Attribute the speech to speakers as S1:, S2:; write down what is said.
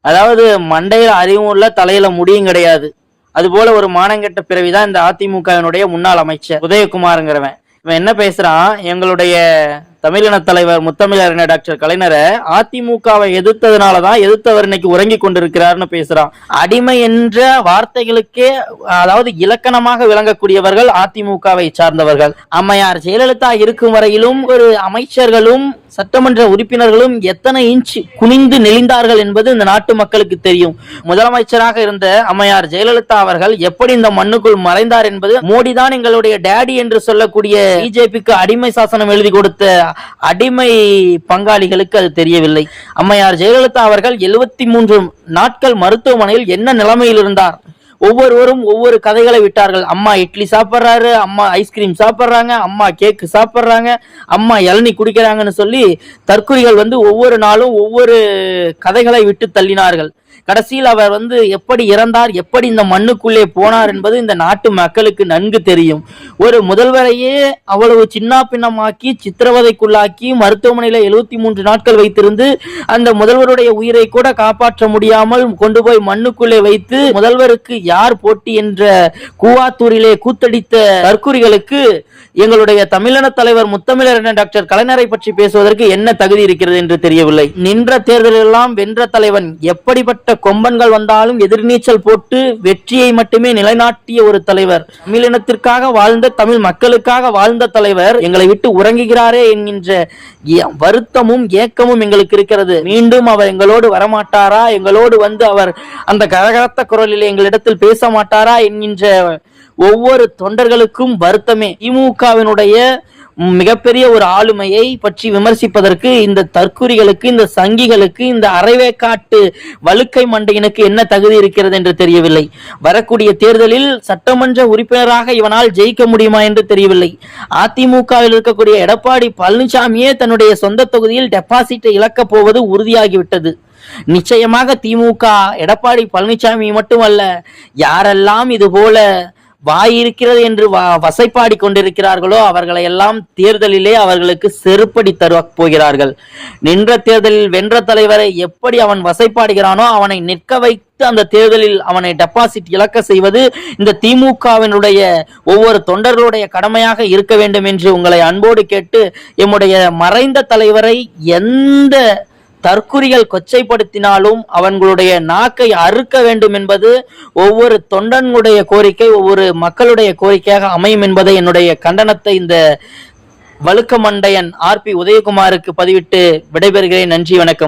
S1: அதாவது மண்டையில அறிவும் இல்ல, தலையில முடியும் கிடையாது. அது போல ஒரு மானங்கெட்ட பிறவிதான் இந்த அதிமுகவினுடைய முன்னாள் அமைச்சர் உதயகுமார்ங்கிறவன். இவன் என்ன பேசுறான், எங்களுடைய தமிழின தலைவர் முத்தமிழறிஞர் டாக்டர் கலைஞரை அதிமுகவை எதிர்த்ததுனாலதான் எதிர்த்தவர் இன்னைக்கு உறங்கி கொண்டிருக்கிறார்னு பேசுறான். அடிமை என்ற வார்த்தைகளுக்கே அதாவது இலக்கணமாக விளங்கக்கூடியவர்கள் அதிமுகவை சார்ந்தவர்கள். அம்மையார் ஜெயலலிதா இருக்கும் வரையிலும் ஒரு அமைச்சர்களும் சட்டமன்ற உறுப்பினர்களும் எத்தனை இன்ச் குனிந்து நெளிந்தார்கள் என்பது இந்த நாட்டு மக்களுக்கு தெரியும். முதலமைச்சராக இருந்த அம்மையார் ஜெயலலிதா அவர்கள் எப்படி இந்த மண்ணுக்குள் மறைந்தார் என்பது மோடிதான் எங்களுடைய டேடி என்று சொல்லக்கூடிய பிஜேபிக்கு அடிமை சாசனம் எழுதி கொடுத்த அடிமை பங்காளிகளுக்கு அது தெரியவில்லை. அம்மையார் ஜெயலலிதா அவர்கள் 73 நாட்கள் மருத்துவமனையில் என்ன நிலைமையில் இருந்தார். ஒவ்வொருவரும் ஒவ்வொரு கதைகளை விட்டார்கள். அம்மா இட்லி சாப்பிட்றாரு, அம்மா ஐஸ்கிரீம் சாப்பிட்றாங்க, அம்மா கேக்கு சாப்பிட்றாங்க, அம்மா இளநீ குடிக்கிறாங்கன்னு சொல்லி தற்குறிகள் ஒவ்வொரு நாளும் ஒவ்வொரு கதைகளை விட்டு தள்ளினார்கள். கடைசியில் அவர் எப்படி இறந்தார், எப்படி இந்த மண்ணுக்குள்ளே போனார் என்பது இந்த நாட்டு மக்களுக்கு நன்கு தெரியும். ஒரு முதல்வரையே அவ்வளவு சின்ன பின்னமாக்கி சித்திரவதைக்குள்ளாக்கி மருத்துவமனையில 73 நாட்கள் வைத்திருந்து அந்த முதல்வருடைய உயிரை கூட காப்பாற்ற முடியாமல் கொண்டு போய் மண்ணுக்குள்ளே வைத்து முதல்வருக்கு யார் போட்டி என்ற கூவாத்தூரிலே கூத்தடித்த தற்குறிகளுக்கு எங்களுடைய தமிழின தலைவர் முத்தமிழறிஞர் டாக்டர் கலைஞரை பற்றி பேசுவதற்கு என்ன தகுதி இருக்கிறது என்று தெரியவில்லை. நின்ற தேர்தலெல்லாம் வென்ற தலைவன், எப்படிப்பட்ட கொம்பன்கள் வந்தாலும் எதிர்நீச்சல் போட்டு வெற்றியை மட்டுமே நிலைநாட்டிய ஒரு தலைவர், தமிழினத்திற்காக வாழ்ந்த தமிழ் மக்களுக்காக வாழ்ந்த தலைவர் எங்களை விட்டு உறங்குகிறாரே என்கின்ற வருத்தமும் ஏக்கமும் எங்களுக்கு இருக்கிறது. மீண்டும் அவர் எங்களோடு வரமாட்டாரா, எங்களோடு அவர் அந்த கரகரத்த குரலில் எங்களிடத்தில் பேச மாட்டாரா என்கின்ற ஒவ்வொரு தொண்டர்களுக்கும் வருத்தமே. திமுகவினுடைய மிகப்பெரிய ஒரு ஆளுமையை பற்றி விமர்சிப்பதற்கு இந்த தற்குறிகளுக்கு, இந்த சங்கிகளுக்கு, இந்த அரைவேக்காட்டு வழுக்கை மண்டையினுக்கு என்ன தகுதி இருக்கிறது என்று தெரியவில்லை. வரக்கூடிய தேர்தலில் சட்டமன்ற உறுப்பினராக இவனால் ஜெயிக்க முடியுமா என்று தெரியவில்லை. அதிமுகவில் இருக்கக்கூடிய எடப்பாடி பழனிசாமியே தன்னுடைய சொந்த தொகுதியில் டெபாசிட்டை இழக்கப் போவது உறுதியாகிவிட்டது. நிச்சயமாக திமுக எடப்பாடி பழனிசாமி மட்டுமல்ல, யாரெல்லாம் இது போல வாயிருக்கிறது என்று வசைப்பாடி கொண்டிருக்கிறார்களோ அவர்களை எல்லாம் தேர்தலிலே அவர்களுக்கு செருப்படி தர போகிறார்கள். நின்ற தேர்தலில் வென்ற தலைவரை எப்படி அவன் வசைப்பாடுகிறானோ அவனை நிற்க வைத்து அந்த தேர்தலில் அவனை டெபாசிட் இழக்க செய்வது இந்த திமுகவினுடைய ஒவ்வொரு தொண்டர்களுடைய கடமையாக இருக்க வேண்டும் என்று உங்களை அன்போடு கேட்டு, எம்முடைய மறைந்த தலைவரை எந்த தற்குறிகள் கொச்சைப்படுத்தினாலும் அவங்களுடைய நாக்கை அறுக்க வேண்டும் என்பது ஒவ்வொரு தொண்டனுடைய கோரிக்கை, ஒவ்வொரு மக்களுடைய கோரிக்கையாக அமையும் என்பதை என்னுடைய கண்டனத்தை இந்த வழுக்க மண்டையன் RP உதயகுமாருக்கு பதிவிட்டு விடைபெறுகிறேன். நன்றி, வணக்கம்.